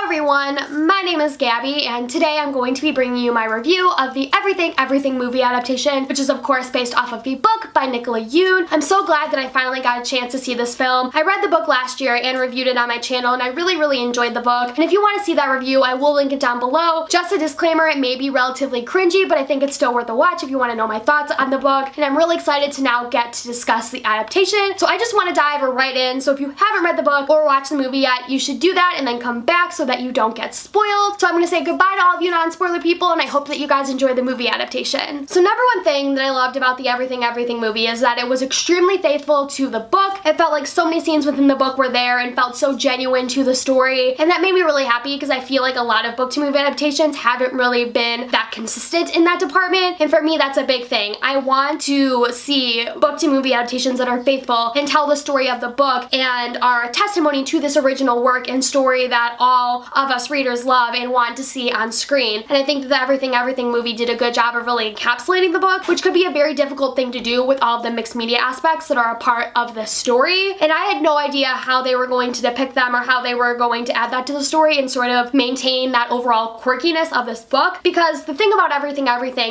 everyone, my name is Gabby, and today I'm going to be bringing you my review of the Everything movie adaptation, which is of course based off of the book by Nicola Yoon. I'm so glad that I finally got a chance to see this film. I read the book last year and reviewed it on my channel, and I really enjoyed the book. And if you want to see that review, I will link it down below. Just a disclaimer, it may be relatively cringy, but I think it's still worth a watch if you want to know my thoughts on the book. And I'm really excited to now get to discuss the adaptation. So I just want to dive right in. So if you haven't read the book or watched the movie yet, you should do that and then come back so that you don't get spoiled. So I'm going to say goodbye to all of you non-spoiler people, and I hope that you guys enjoy the movie adaptation. So number one thing that I loved about the Everything movie is that it was extremely faithful to the book. It felt like so many scenes within the book were there and felt so genuine to the story, and that made me really happy because I feel like a lot of book to movie adaptations haven't really been that consistent in that department, and for me that's a big thing. I want to see book to movie adaptations that are faithful and tell the story of the book and are a testimony to this original work and story that all of us readers love and want to see on screen. And I think that the Everything movie did a good job of really encapsulating the book, which could be a very difficult thing to do with all of the mixed media aspects that are a part of the story. And I had no idea how they were going to depict them or how they were going to add that to the story and sort of maintain that overall quirkiness of this book, because the thing about Everything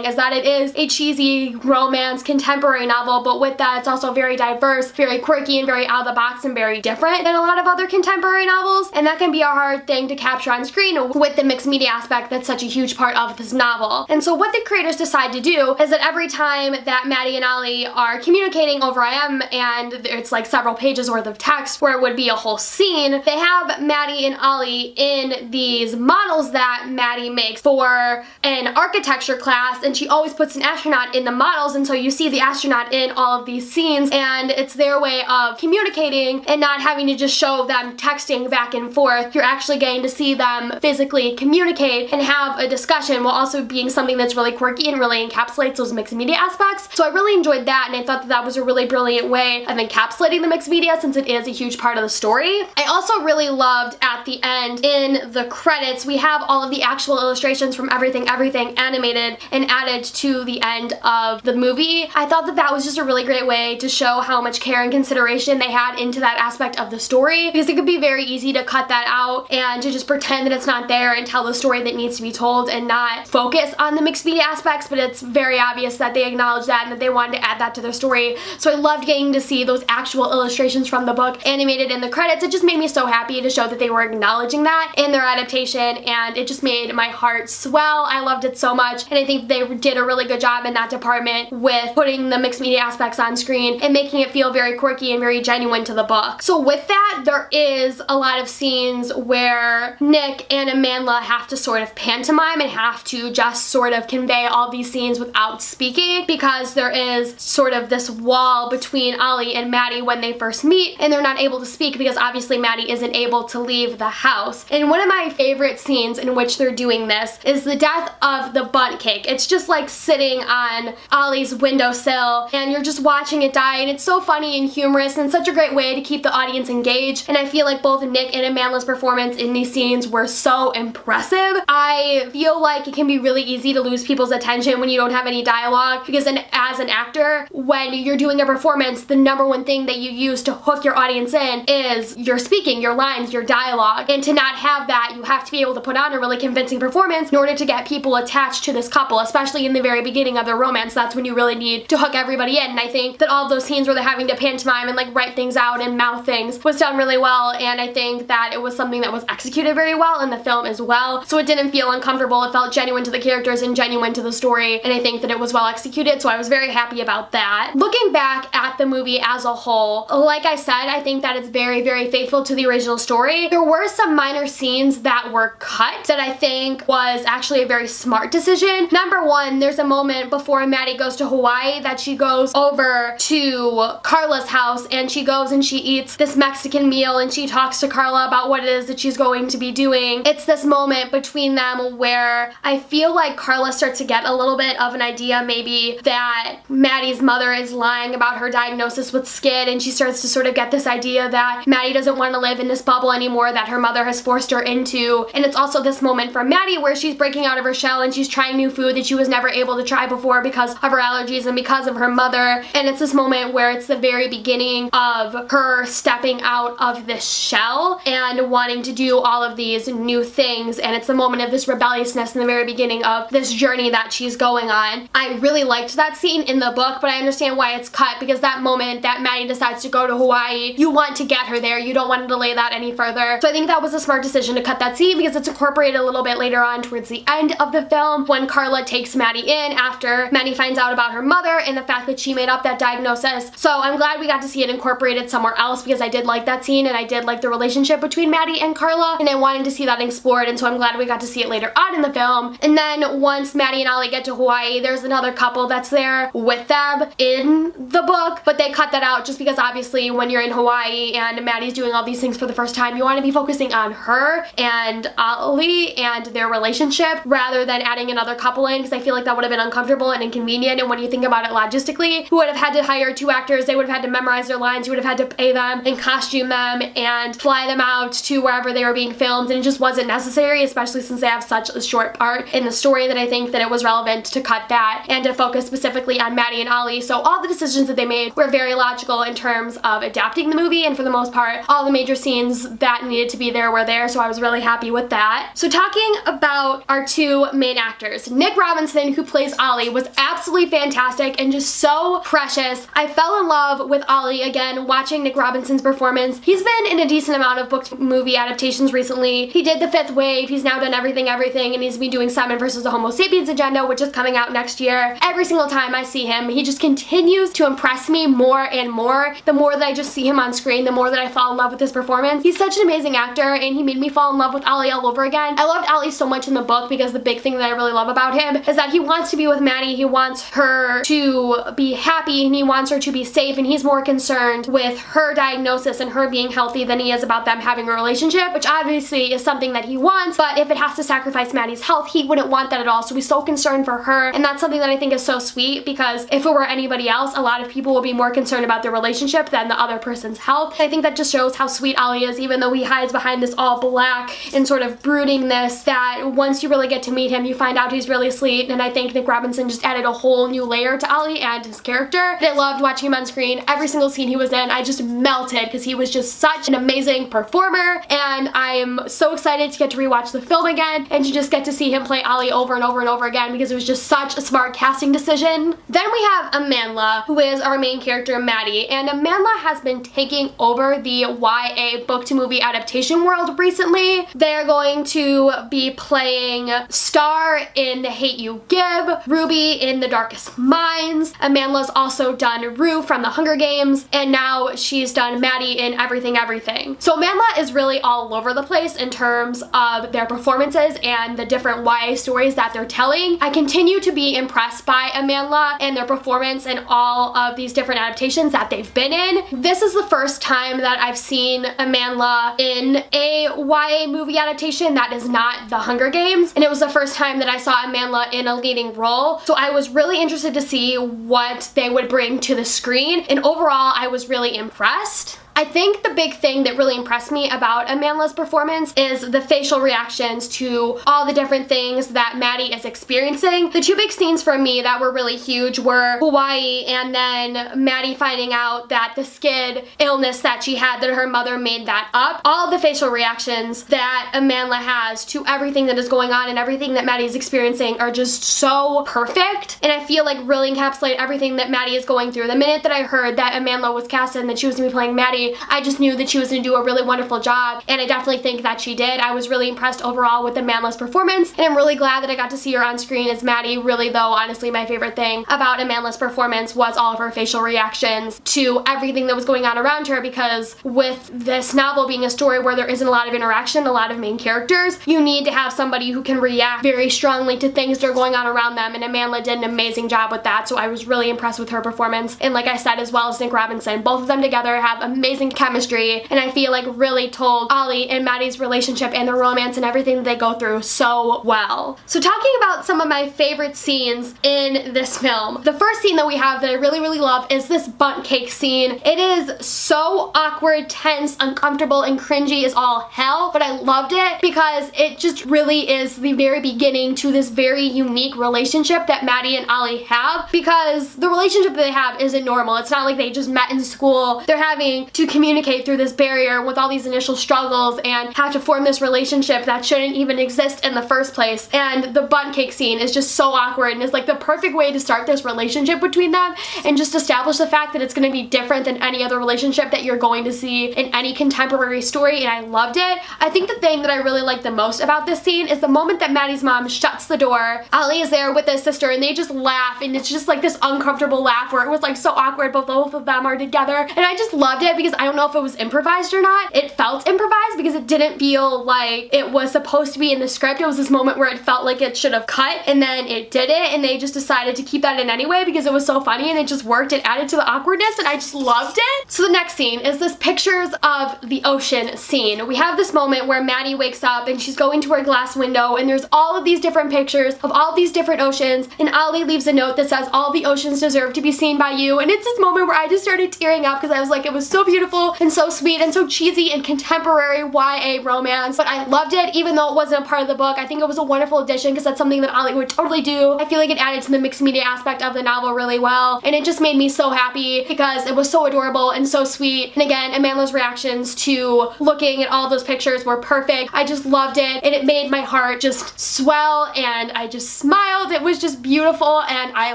is that it is a cheesy romance contemporary novel, but with that it's also very diverse, very quirky, and very out of the box and very different than a lot of other contemporary novels, and that can be a hard thing to capture on screen with the mixed media aspect that's such a huge part of this novel. And so what the creators decide to do is that every time that Maddie and Ollie are communicating over IM, and it's like several pages worth of text where it would be a whole scene, they have Maddie and Ollie in these models that Maddie makes for an architecture class, and she always puts an astronaut in the models, and so you see the astronaut in all of these scenes, and it's their way of communicating and not having to just show them texting back and forth. You're actually getting to see them physically communicate and have a discussion while also being something that's really quirky and really encapsulates those mixed media aspects. So I really enjoyed that, and I thought that that was a really brilliant way of encapsulating the mixed media since it is a huge part of the story. I also really loved at the end in the credits we have all of the actual illustrations from Everything animated and added to the end of the movie. I thought that that was just a really great way to show how much care and consideration they had into that aspect of the story, because it could be very easy to cut that out and to just pretend that it's not there and tell the story that needs to be told and not focus on the mixed media aspects, but it's very obvious that they acknowledge that and that they wanted to add that to their story. So I loved getting to see those actual illustrations from the book animated in the credits. It just made me so happy to show that they were acknowledging that in their adaptation, and it just made my heart swell. I loved it so much, and I think they did a really good job in that department with putting the mixed media aspects on screen and making it feel very quirky and very genuine to the book. So with that, there is a lot of scenes where Nick and Amandla have to sort of pantomime and have to just sort of convey all these scenes without speaking, because there is sort of this wall between Ollie and Maddie when they first meet, and they're not able to speak because obviously Maddie isn't able to leave the house. And one of my favorite scenes in which they're doing this is the death of the bundt cake. It's just like sitting on Ollie's windowsill and you're just watching it die, and it's so funny and humorous and such a great way to keep the audience engaged. And I feel like both Nick and Amandla's performance in these scenes were so impressive. I feel like it can be really easy to lose people's attention when you don't have any dialogue, because as an actor, when you're doing a performance, the number one thing that you use to hook your audience in is your speaking, your lines, your dialogue. And to not have that, you have to be able to put on a really convincing performance in order to get people attached to this couple, especially in the very beginning of their romance. That's when you really need to hook everybody in. And I think that all of those scenes where they're having to pantomime and like write things out and mouth things was done really well, and I think that it was something that was executed very well in the film as well. So it didn't feel uncomfortable, it felt genuine to the characters and genuine to the story, and I think that it was well executed, so I was very happy about that. Looking back at the movie as a whole, like I said, I think that it's very faithful to the original story. There were some minor scenes that were cut that I think was actually a very smart decision. Number one, there's a moment before Maddie goes to Hawaii that she goes over to Carla's house, and she goes and she eats this Mexican meal, and she talks to Carla about what it is that she's going to be doing. It's this moment between them where I feel like Carla starts to get a little bit of an idea maybe that Maddie's mother is lying about her diagnosis with SCID, and she starts to sort of get this idea that Maddie doesn't want to live in this bubble anymore that her mother has forced her into. And it's also this moment for Maddie where she's breaking out of her shell and she's trying new food that she was never able to try before because of her allergies and because of her mother. And it's this moment where it's the very beginning of her stepping out of this shell and wanting to do all of these new things, and it's the moment of this rebelliousness in the very beginning of this journey that she's going on. I really liked that scene in the book, but I understand why it's cut, because that moment that Maddie decides to go to Hawaii, you want to get her there. You don't want to delay that any further. So I think that was a smart decision to cut that scene, because it's incorporated a little bit later on towards the end of the film when Carla takes Maddie in after Maddie finds out about her mother and the fact that she made up that diagnosis. So I'm glad we got to see it incorporated somewhere else, because I did like that scene and I did like the relationship between Maddie and Carla, and I wanted to see that explored, and so I'm glad we got to see it later on in the film. And then once Maddie and Ollie get to Hawaii, there's another couple that's there with them in the book, but they cut that out just because obviously when you're in Hawaii and Maddie's doing all these things for the first time, you want to be focusing on her and Ollie and their relationship rather than adding another couple in, because I feel like that would have been uncomfortable and inconvenient. And when you think about it logistically, who would have had to hire 2 actors? They would have had to memorize their lines, you would have had to pay them and costume them and fly them out to wherever they were being filmed, and it just wasn't necessary, especially since they have such a short part in the story, that I think that it was relevant to cut that and to focus specifically on Maddie and Ollie. So all the decisions that they made were very logical in terms of adapting the movie, and for the most part, all the major scenes that needed to be there were there, so I was really happy with that. So talking about our 2 main actors, Nick Robinson, who plays Ollie, was absolutely fantastic and just so precious. I fell in love with Ollie again watching Nick Robinson's performance. He's been in a decent amount of book movie adaptations recently. He did The Fifth Wave, he's now done Everything Everything, and he's been doing Simon versus the Homo Sapiens Agenda, which is coming out next year. Every single time I see him, he just continues to impress me more and more. The more that I just see him on screen, the more that I fall in love with his performance. He's such an amazing actor, and he made me fall in love with Ollie all over again. I loved Ollie so much in the book because the big thing that I really love about him is that he wants to be with Maddie, he wants her to be happy, and he wants her to be safe, and he's more concerned with her diagnosis and her being healthy than he is about them having a relationship, which obviously is something that he wants, but if it has to sacrifice Maddie's health, he wouldn't want that at all. So he's so concerned for her, and that's something that I think is so sweet, because if it were anybody else, a lot of people would be more concerned about their relationship than the other person's health. I think that just shows how sweet Ollie is, even though he hides behind this all black and sort of broodingness, that once you really get to meet him, you find out he's really sweet, and I think Nick Robinson just added a whole new layer to Ollie and his character. And I loved watching him on screen. Every single scene he was in, I just melted, because he was just such an amazing performer, and I am so excited to get to rewatch the film again and to just get to see him play Ollie over and over and over again, because it was just such a smart casting decision. Then we have Amandla, who is our main character, Maddie, and Amandla has been taking over the YA book to movie adaptation world recently. They're going to be playing Star in The Hate You Give, Ruby in The Darkest Minds. Amandla's also done Rue from The Hunger Games, and now she's done Maddie in Everything Everything. So Amandla is really all over the place in terms of their performances and the different YA stories that they're telling. I continue to be impressed by Amandla and their performance in all of these different adaptations that they've been in. This is the first time that I've seen Amandla in a YA movie adaptation that is not The Hunger Games, and it was the first time that I saw Amandla in a leading role, so I was really interested to see what they would bring to the screen, and overall I was really impressed. I think the big thing that really impressed me about Amandla's performance is the facial reactions to all the different things that Maddie is experiencing. The 2 big scenes for me that were really huge were Hawaii, and then Maddie finding out that the skid illness that she had, that her mother made that up. All of the facial reactions that Amandla has to everything that is going on and everything that Maddie is experiencing are just so perfect, and I feel like really encapsulate everything that Maddie is going through. The minute that I heard that Amandla was casted and that she was going to be playing Maddie, I just knew that she was going to do a really wonderful job, and I definitely think that she did. I was really impressed overall with Amandla's performance, and I'm really glad that I got to see her on screen as Maddie. Really though, honestly, my favorite thing about Amandla's performance was all of her facial reactions to everything that was going on around her, because with this novel being a story where there isn't a lot of interaction, a lot of main characters, you need to have somebody who can react very strongly to things that are going on around them, and Amandla did an amazing job with that, so I was really impressed with her performance. And like I said, as well as Nick Robinson, both of them together have amazing chemistry, and I feel like really told Ollie and Maddie's relationship and their romance and everything that they go through so well. So talking about some of my favorite scenes in this film, the first scene that we have that I really love is this bundt cake scene. It is so awkward, tense, uncomfortable, and cringy as all hell, but I loved it because it just really is the very beginning to this very unique relationship that Maddie and Ollie have, because the relationship that they have isn't normal. It's not like they just met in school. They're having to to communicate through this barrier with all these initial struggles and have to form this relationship that shouldn't even exist in the first place. And the bundt cake scene is just so awkward and is like the perfect way to start this relationship between them and just establish the fact that it's going to be different than any other relationship that you're going to see in any contemporary story, and I loved it. I think the thing that I really like the most about this scene is the moment that Maddie's mom shuts the door. Ollie is there with his sister and they just laugh, and it's just like this uncomfortable laugh where it was like so awkward, but both of them are together, and I just loved it because I don't know if it was improvised or not. It felt improvised because it didn't feel like it was supposed to be in the script. It was this moment where it felt like it should have cut, and then it didn't, and they just decided to keep that in anyway because it was so funny and it just worked. It added to the awkwardness and I just loved it. So the next scene is this pictures of the ocean scene. We have this moment where Maddie wakes up and she's going to her glass window and there's all of these different pictures of all these different oceans, and Ollie leaves a note that says all the oceans deserve to be seen by you, and it's this moment where I just started tearing up because I was like, it was so beautiful and so sweet and so cheesy and contemporary YA romance, but I loved it even though it wasn't a part of the book. I think it was a wonderful addition because that's something that Ollie would totally do. I feel like it added to the mixed media aspect of the novel really well, and it just made me so happy because it was so adorable and so sweet. And again, Amanda's reactions to looking at all those pictures were perfect. I just loved it, and it made my heart just swell, and I just smiled. It was just beautiful and I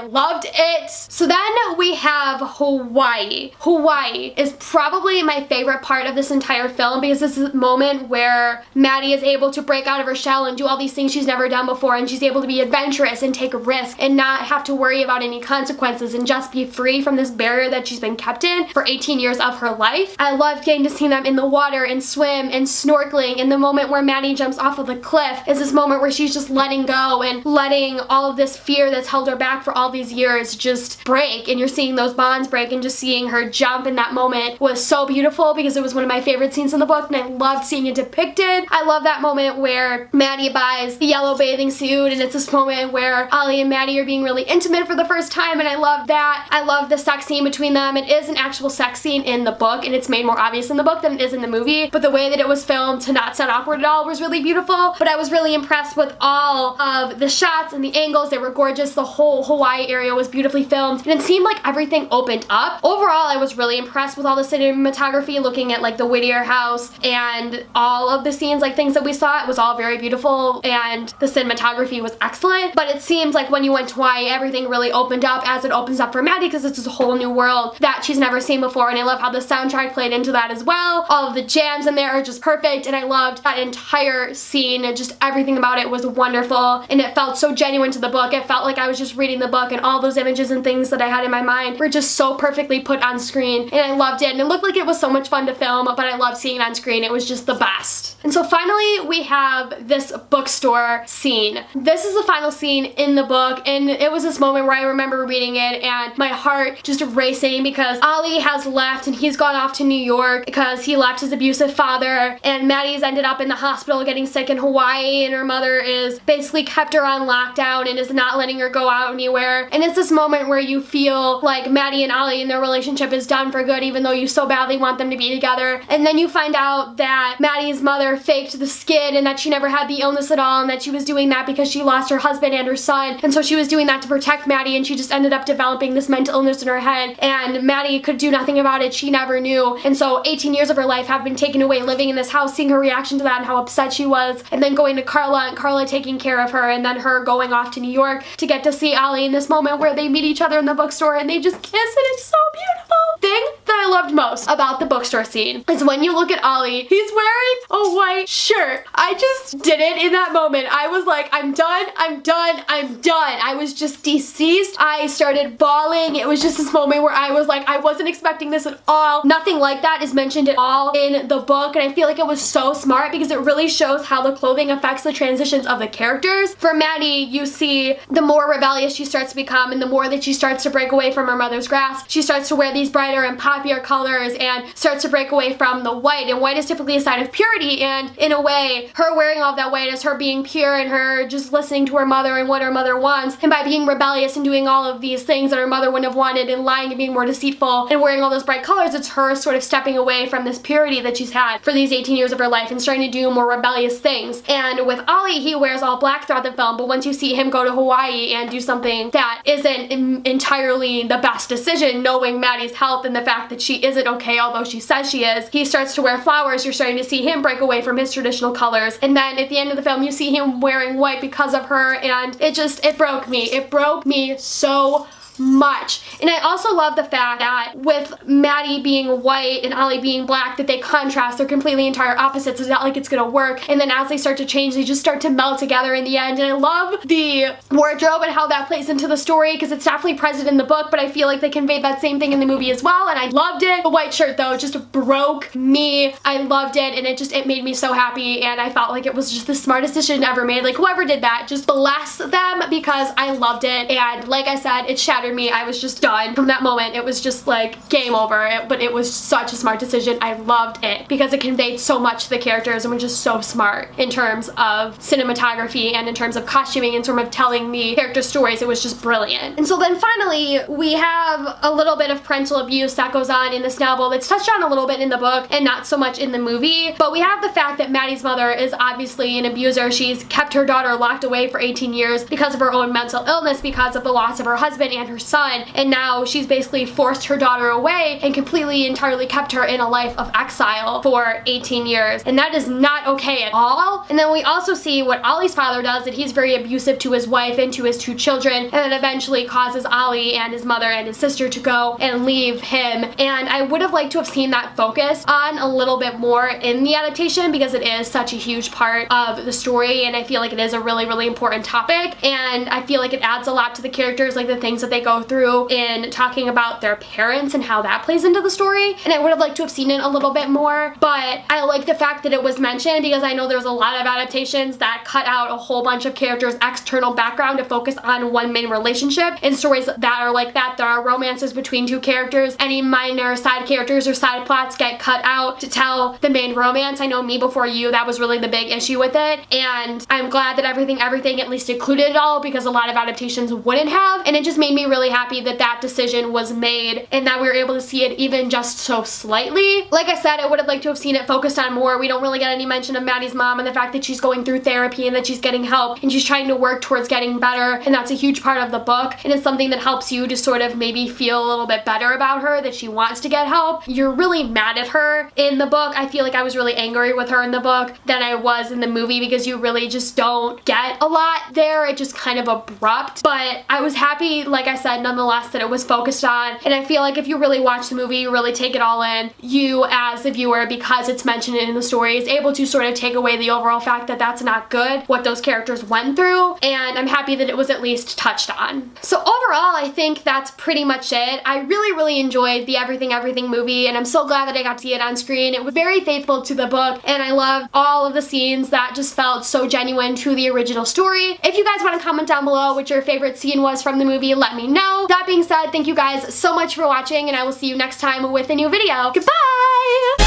loved it. So then we have Hawaii. Hawaii is probably my favorite part of this entire film because this is a moment where Maddie is able to break out of her shell and do all these things she's never done before, and she's able to be adventurous and take a risk and not have to worry about any consequences and just be free from this barrier that she's been kept in for 18 years of her life. I loved getting to see them in the water and swim and snorkeling, and the moment where Maddie jumps off of the cliff is this moment where she's just letting go and letting all of this fear that's held her back for all these years just break, and you're seeing those bonds break, and just seeing her jump in that moment was so beautiful because it was one of my favorite scenes in the book and I loved seeing it depicted. I love that moment where Maddie buys the yellow bathing suit, and it's this moment where Ollie and Maddie are being really intimate for the first time, and I love that. I love the sex scene between them. It is an actual sex scene in the book, and it's made more obvious in the book than it is in the movie, but the way that it was filmed to not sound awkward at all was really beautiful. But I was really impressed with all of the shots and the angles. They were gorgeous. The whole Hawaii area was beautifully filmed, and it seemed like everything opened up. Overall, I was really impressed with all the cinematography, looking at like the Whittier house and all of the scenes, like things that we saw. It was all very beautiful and the cinematography was excellent, but it seems like when you went to Hawaii, everything really opened up as it opens up for Maddie because it's a whole new world that she's never seen before, and I love how the soundtrack played into that as well. All of the jams in there are just perfect, and I loved that entire scene, and just everything about it was wonderful, and it felt so genuine to the book. It felt like I was just reading the book, and all those images and things that I had in my mind were just so perfectly put on screen, and I loved it, and it looked like it was so much fun to film, but I loved seeing it on screen. It was just the best. And so finally we have this bookstore scene. This is the final scene in the book, and it was this moment where I remember reading it and my heart just racing because Ollie has left and he's gone off to New York because he left his abusive father, and Maddie's ended up in the hospital getting sick in Hawaii, and her mother is basically kept her on lockdown and is not letting her go out anywhere. And it's this moment where you feel like Maddie and Ollie and their relationship is done for good, even though you so badly want them to be together. And then you find out that Maddie's mother faked the skid and that she never had the illness at all, and that she was doing that because she lost her husband and her son, and so she was doing that to protect Maddie, and she just ended up developing this mental illness in her head, and Maddie could do nothing about it. She never knew, and so 18 years of her life have been taken away living in this house, seeing her reaction to that and how upset she was, and then going to Carla and Carla taking care of her, and then her going off to New York to get to see Ollie in this moment where they meet each other in the bookstore and they just kiss, and it's so beautiful. Thing that I loved most about the bookstore scene is when you look at Ollie, he's wearing a white shirt. I just did it in that moment. I was like, I'm done, I'm done, I'm done. I was just deceased. I started bawling. It was just this moment where I was like, I wasn't expecting this at all. Nothing like that is mentioned at all in the book, and I feel like it was so smart because it really shows how the clothing affects the transitions of the characters. For Maddie, you see the more rebellious she starts to become, and the more that she starts to break away from her mother's grasp, she starts to wear these brighter and poppier colors and starts to break away from the white, and white is typically a sign of purity, and in a way, her wearing all of that white is her being pure and her just listening to her mother and what her mother wants, and by being rebellious and doing all of these things that her mother wouldn't have wanted and lying and being more deceitful and wearing all those bright colors, it's her sort of stepping away from this purity that she's had for these 18 years of her life and starting to do more rebellious things. And with Ollie, he wears all black throughout the film, but once you see him go to Hawaii and do something that isn't entirely the best decision, knowing Maddie's health health and the fact that she isn't okay, although she says she is. He starts to wear flowers. You're starting to see him break away from his traditional colors. And then at the end of the film, you see him wearing white because of her, and it broke me. It broke me so much. And I also love the fact that with Maddie being white and Ollie being black, that they contrast. They're completely entire opposites. It's not like it's gonna work. And then as they start to change, they just start to meld together in the end. And I love the wardrobe and how that plays into the story, because it's definitely present in the book, but I feel like they conveyed that same thing in the movie as well, and I loved it. The white shirt though just broke me. I loved it, and it made me so happy, and I felt like it was just the smartest decision ever made. Like, whoever did that, just bless them, because I loved it. And like I said, it shattered me. I was just done from that moment. It was just like game over. But it was such a smart decision. I loved it because it conveyed so much to the characters and was just so smart in terms of cinematography and in terms of costuming and sort of telling the character stories. It was just brilliant. And so then finally we have a little bit of parental abuse that goes on in this novel that's touched on a little bit in the book and not so much in the movie. But we have the fact that Maddie's mother is obviously an abuser. She's kept her daughter locked away for 18 years because of her own mental illness, because of the loss of her husband and her son. And now she's basically forced her daughter away and completely entirely kept her in a life of exile for 18 years. And that is not okay at all. And then we also see what Ollie's father does, that he's very abusive to his wife and to his two children, and then eventually causes Ollie and his mother and his sister to go and leave him. And I would have liked to have seen that focus on a little bit more in the adaptation, because it is such a huge part of the story, and I feel like it is a really, really important topic, and I feel like it adds a lot to the characters, like the things that they go through in talking about their parents and how that plays into the story. And I would have liked to have seen it a little bit more, but I like the fact that it was mentioned, because I know there's a lot of adaptations that cut out a whole bunch of characters' external background to focus on one main relationship. In stories that are like that, there are romances between two characters. Any minor side characters or side plots get cut out to tell the main romance. I know Me Before You, that was really the big issue with it, and I'm glad that Everything at least included it all, because a lot of adaptations wouldn't have, and it just made me really happy that that decision was made and that we were able to see it even just so slightly. Like I said, I would have liked to have seen it focused on more. We don't really get any mention of Maddie's mom and the fact that she's going through therapy and that she's getting help and she's trying to work towards getting better, and that's a huge part of the book, and it's something that helps you to sort of maybe feel a little bit better about her, that she wants to get help. You're really mad at her in the book. I feel like I was really angry with her in the book than I was in the movie, because you really just don't get a lot there. It just kind of abrupt, but I was happy, like I said, nonetheless, that it was focused on, and I feel like if you really watch the movie, you really take it all in, you as the viewer, because it's mentioned in the story, is able to sort of take away the overall fact that that's not good, what those characters went through, and I'm happy that it was at least touched on. So overall, I think that's pretty much it. I really, really enjoyed the Everything movie, and I'm so glad that I got to see it on screen. It was very faithful to the book, and I loved all of the scenes that just felt so genuine to the original story. If you guys want to comment down below what your favorite scene was from the movie, let me know. That being said, thank you guys so much for watching, and I will see you next time with a new video. Goodbye!